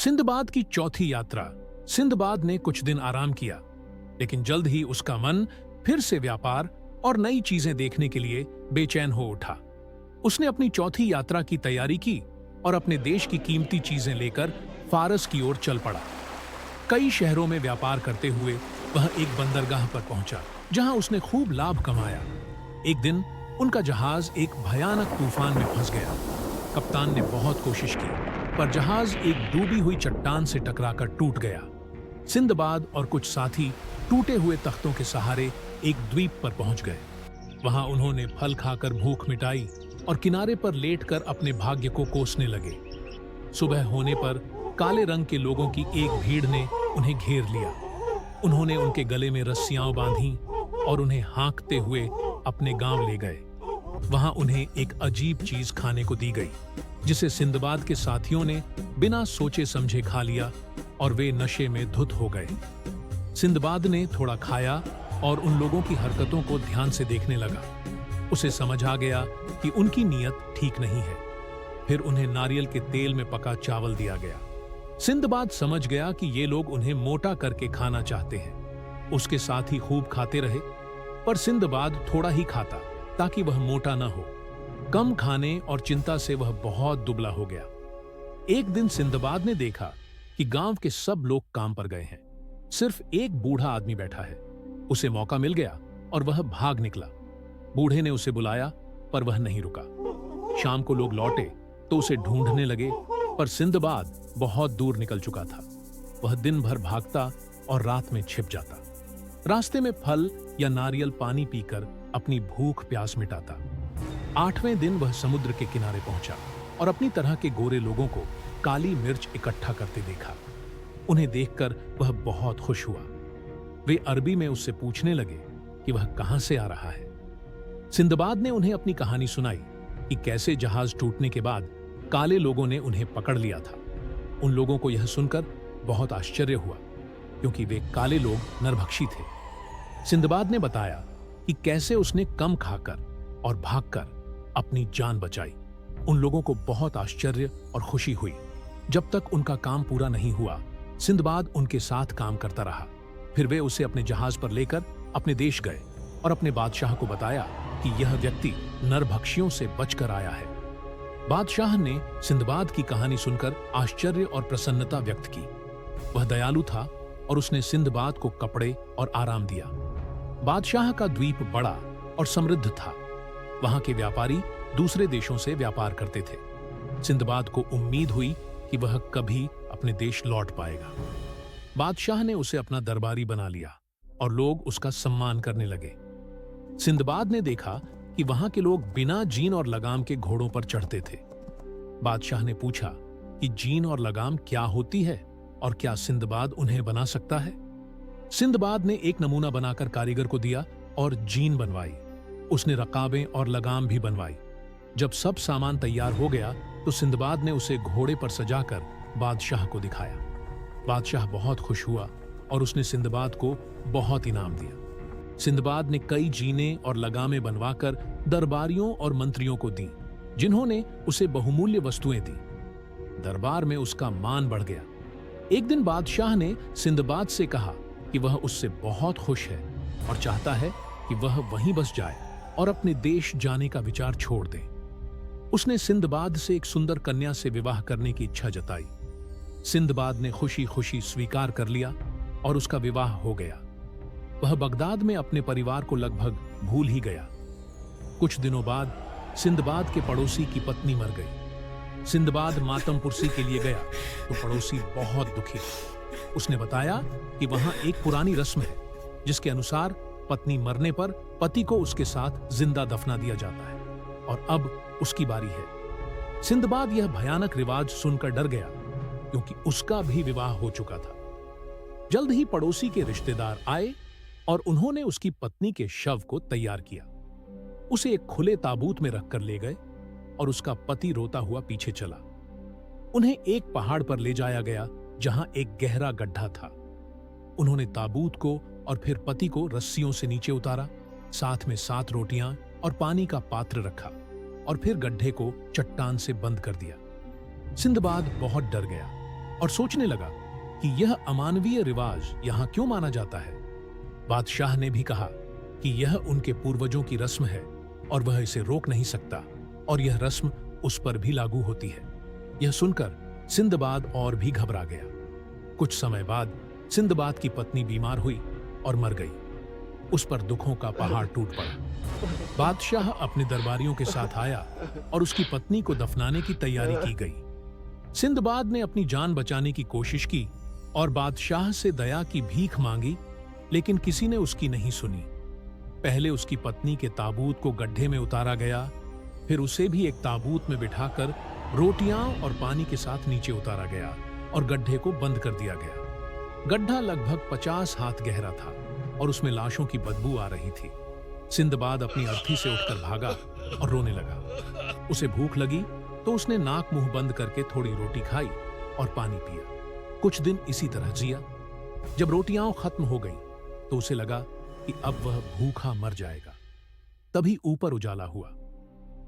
Sinbad की चौथी यात्रा। सिंदबाद ने कुछ दिन आराम किया, लेकिन जल्द ही उसका मन फिर से व्यापार और नई चीजें देखने के लिए बेचैन हो उठा। उसने अपनी चौथी यात्रा की तैयारी की और अपने देश की कीमती चीजें लेकर फारस की ओर चल पड़ा। कई शहरों में व्यापार करते हुए वह एक बंदरगाह पर पहुंचा, जहां उसने खूब लाभ कमाया। एक दिन उनका जहाज एक भयानक तूफान में फंस गया। कप्तान ने बहुत कोशिश की, पर जहाज एक डूबी हुई चट्टान से टकराकर टूट गया। सिंदबाद और कुछ साथी टूटे हुए तख्तों के सहारे एक द्वीप पर पहुंच गए। वहां उन्होंने फल खाकर भूख मिटाई और किनारे पर लेटकर अपने भाग्य को कोसने लगे। सुबह होने पर काले रंग के लोगों की एक भीड़ ने उन्हें घेर लिया। उन्होंने उनके गले में रस्सियां बांधी और उन्हें हाँकते हुए अपने गांव ले गए। वहां उन्हें एक अजीब चीज खाने को दी गई, जिसे सिंदबाद के साथियों ने बिना सोचे समझे खा लिया और वे नशे में धुत हो गए। सिंदबाद ने थोड़ा खाया और उन लोगों की हरकतों को ध्यान से देखने लगा। उसे समझ आ गया कि उनकी नीयत ठीक नहीं है। फिर उन्हें नारियल के तेल में पका चावल दिया गया। सिंदबाद समझ गया कि ये लोग उन्हें मोटा करके खाना चाहते हैं। उसके साथ ही खूब खाते रहे, पर सिंदबाद थोड़ा ही खाता ताकि वह मोटा न हो। कम खाने और चिंता से वह बहुत दुबला हो गया। एक दिन सिंदबाद ने देखा कि गांव के सब लोग काम पर गए हैं, सिर्फ एक बूढ़ा आदमी बैठा है। उसे मौका मिल गया और वह भाग निकला। बूढ़े ने उसे बुलाया, पर वह नहीं रुका। शाम को लोग लौटे तो उसे ढूंढने लगे, पर सिंदबाद बहुत दूर निकल चुका था। वह दिन भर भागता और रात में छिप जाता। रास्ते में फल या नारियल पानी पीकर अपनी भूख प्यास मिटाता। 8वें दिन वह समुद्र के किनारे पहुंचा और अपनी तरह के गोरे लोगों को काली मिर्च इकट्ठा करते देखा। उन्हें देखकर वह बहुत खुश हुआ। वे अरबी में उससे पूछने लगे कि वह कहां से आ रहा है। सिंदबाद ने उन्हें अपनी कहानी सुनाई कि कैसे जहाज टूटने के बाद काले लोगों ने उन्हें पकड़ लिया था। उन लोगों को यह सुनकर बहुत आश्चर्य हुआ, क्योंकि वे काले लोग नरभक्षी थे। सिंदबाद ने बताया कि कैसे उसने कम खाकर और भागकर अपनी जान बचाई। उन लोगों को बहुत आश्चर्य और खुशी हुई। जब तक उनका काम पूरा नहीं हुआ, सिंदबाद उनके साथ काम करता रहा। फिर वे उसे अपने जहाज पर लेकर अपने देश गए और अपने बादशाह को बताया कि यह व्यक्ति नरभक्षियों से बचकर आया है। बादशाह ने सिंदबाद की कहानी सुनकर आश्चर्य और प्रसन्नता व्यक्त की। वह दयालु था और उसने सिंदबाद को कपड़े और आराम दिया। बादशाह का द्वीप बड़ा और समृद्ध था। वहां के व्यापारी दूसरे देशों से व्यापार करते थे। सिंदबाद को उम्मीद हुई कि वह कभी अपने देश लौट पाएगा। बादशाह ने उसे अपना दरबारी बना लिया और लोग उसका सम्मान करने लगे। सिंदबाद ने देखा कि वहां के लोग बिना जीन और लगाम के घोड़ों पर चढ़ते थे। बादशाह ने पूछा कि जीन और लगाम क्या होती है और क्या सिंदबाद उन्हें बना सकता है। सिंदबाद ने एक नमूना बनाकर कारीगर को दिया और जीन बनवाई। उसने रकाबें और लगाम भी बनवाई। जब सब सामान तैयार हो गया तो सिंदबाद ने उसे घोड़े पर सजाकर बादशाह को दिखाया। बादशाह बहुत खुश हुआ और उसने सिंदबाद को बहुत इनाम दिया। सिंदबाद ने कई जीने और लगामें बनवाकर दरबारियों और मंत्रियों को दी, जिन्होंने उसे बहुमूल्य वस्तुएं दी। दरबार में उसका मान बढ़ गया। एक दिन बादशाह ने सिंदबाद से कहा कि वह उससे बहुत खुश है और चाहता है कि वह वहीं बस जाए और अपने देश जाने का विचार छोड़ दे। उसने सिंदबाद से एक सुंदर कन्या से विवाह करने की इच्छा जताई। सिंदबाद ने खुशी खुशी स्वीकार कर लिया और उसका विवाह हो गया। वह बगदाद में अपने परिवार को लगभग भूल ही गया। कुछ दिनों बाद सिंदबाद के पड़ोसी की पत्नी मर गई। सिंदबाद मातम पुरसी के लिए गया तो पड़ोसी बहुत दुखी था। उसने बताया कि वहां एक पुरानी रस्म है, जिसके अनुसार पत्नी मरने पर पति को उसके साथ जिंदा दफना दिया जाता है और अब उसकी बारी है। सिंदबाद यह भयानक रिवाज सुनकर डर गया, क्योंकि उसका भी विवाह हो चुका था। जल्द ही पड़ोसी के रिश्तेदार आए और उन्होंने उसकी पत्नी के शव को तैयार किया। उसे एक खुले ताबूत में रखकर ले गए और उसका पति रोता हुआ पीछे चला। उन्हें एक पहाड़ पर ले जाया गया, जहां एक गहरा गड्ढा था। उन्होंने ताबूत को और फिर पति को रस्सियों से नीचे उतारा। साथ में 7 रोटियां और पानी का पात्र रखा और फिर गड्ढे को चट्टान से बंद कर दिया। सिंदबाद बहुत डर गया। और सोचने लगा कि यह अमानवीय रिवाज यहां क्यों माना जाता है। बादशाह ने भी कहा कि यह उनके पूर्वजों की रस्म है और वह इसे रोक नहीं सकता और यह रस्म उस पर भी लागू होती है। यह सुनकर सिंदबाद और भी घबरा गया। कुछ समय बाद सिंदबाद की पत्नी बीमार हुई और मर गई। उस पर दुखों का पहाड़ टूट पड़ा। बादशाह अपने दरबारियों के साथ आया और उसकी पत्नी को दफनाने की तैयारी की गई। सिंदबाद ने अपनी जान बचाने की कोशिश की और बादशाह से दया की भीख मांगी, लेकिन किसी ने उसकी नहीं सुनी। पहले उसकी पत्नी के ताबूत को गड्ढे में उतारा गया, फिर उसे भी एक ताबूत में बिठाकर रोटियां और पानी के साथ नीचे उतारा गया और गड्ढे को बंद कर दिया गया। गड्ढा लगभग 50 हाथ गहरा था और उसमें लाशों की बदबू आ रही थी। सिंदबाद अपनी अर्थी से उठकर भागा और रोने लगा। उसे भूख लगी तो उसने नाक मुंह बंद करके थोड़ी रोटी खाई और पानी पिया। कुछ दिन इसी तरह जिया। जब रोटियां खत्म हो गईं, तो उसे लगा कि अब वह भूखा मर जाएगा। तभी ऊपर उजाला हुआ।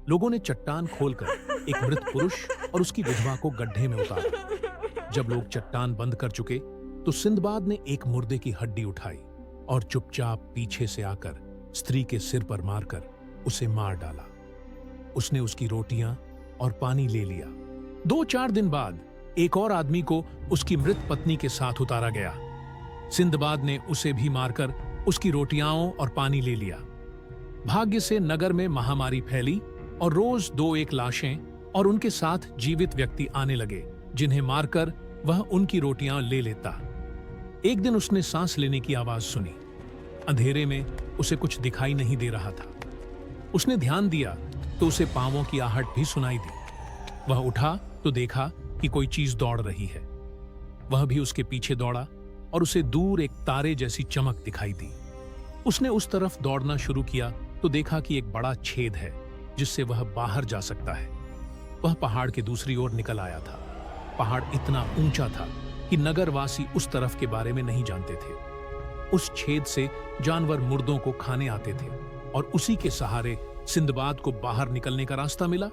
लोगों ने चट्टान खोलकर एक मृत पुरुष और उसकी विधवा को गड्ढे में उतारा। जब लोग चट्टान बंद कर चुके, तो सिंदबाद ने एक मुर्दे की हड्डी उठाई और चुपचाप पीछे से आकर स्त्री के सिर पर मारकर उसे मार डाला। उसने उसकी रोटियां और पानी ले लिया। 2-4 दिन बाद एक और आदमी को उसकी मृत पत्नी के साथ उतारा गया। सिंदबाद ने उसे भी मारकर उसकी रोटियां और पानी ले लिया। भाग्य से नगर में महामारी फैली और रोज 2-1 लाशें और उनके साथ जीवित व्यक्ति आने लगे, जिन्हें मारकर वह उनकी रोटियां ले लेता। एक दिन उसने सांस लेने की आवाज सुनी। अंधेरे में उसे कुछ दिखाई नहीं दे रहा था। उसने ध्यान दिया तो उसे पांवों की आहट भी सुनाई दी। वह उठा तो देखा कि कोई चीज दौड़ रही है। वह भी उसके पीछे दौड़ा और उसे दूर एक तारे जैसी चमक दिखाई दी। उसने उस तरफ दौड़ना शुरू किया तो देखा कि एक बड़ा छेद है जिससे वह बाहर जा सकता है। वह पहाड़ के दूसरी ओर निकल आया था। पहाड़ इतना ऊंचा था कि नगरवासी उस तरफ के बारे में नहीं जानते थे। उस छेद से जानवर मुर्दों को खाने आते थे और उसी के सहारे सिंदबाद को बाहर निकलने का रास्ता मिला।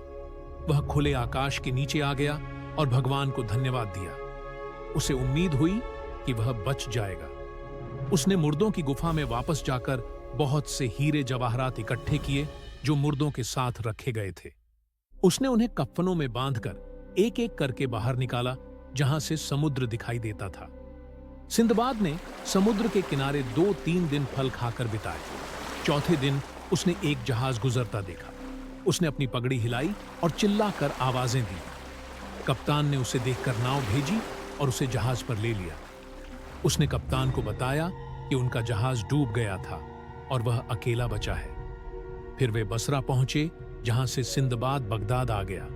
वह खुले आकाश के नीचे आ गया और भगवान को धन्यवाद दिया। उसे उम्मीद हुई कि वह बच जाएगा। उसने मुर्दों की गुफा में वापस जाकर बहुत से हीरे जवाहरात इकट्ठे किए जो मुर्दों के साथ रखे गए थे। उसने उन्हें कफनों में बांधकर एक एक करके बाहर निकाला, जहां से समुद्र दिखाई देता था। सिंदबाद ने समुद्र के किनारे 2-3 दिन फल खाकर बिताए। चौथे दिन उसने एक जहाज गुजरता देखा। उसने अपनी पगड़ी हिलाई और चिल्लाकर आवाजें दी। कप्तान ने उसे देखकर नाव भेजी और उसे जहाज पर ले लिया। उसने कप्तान को बताया कि उनका जहाज डूब गया था और वह अकेला बचा है। फिर वे बसरा पहुंचे, जहां से सिंदबाद बगदाद आ गया।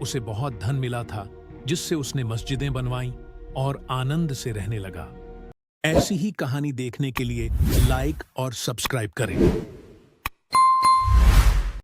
उसे बहुत धन मिला था, जिससे उसने मस्जिदें बनवाईं और आनंद से रहने लगा। ऐसी ही कहानी देखने के लिए लाइक और सब्सक्राइब करें।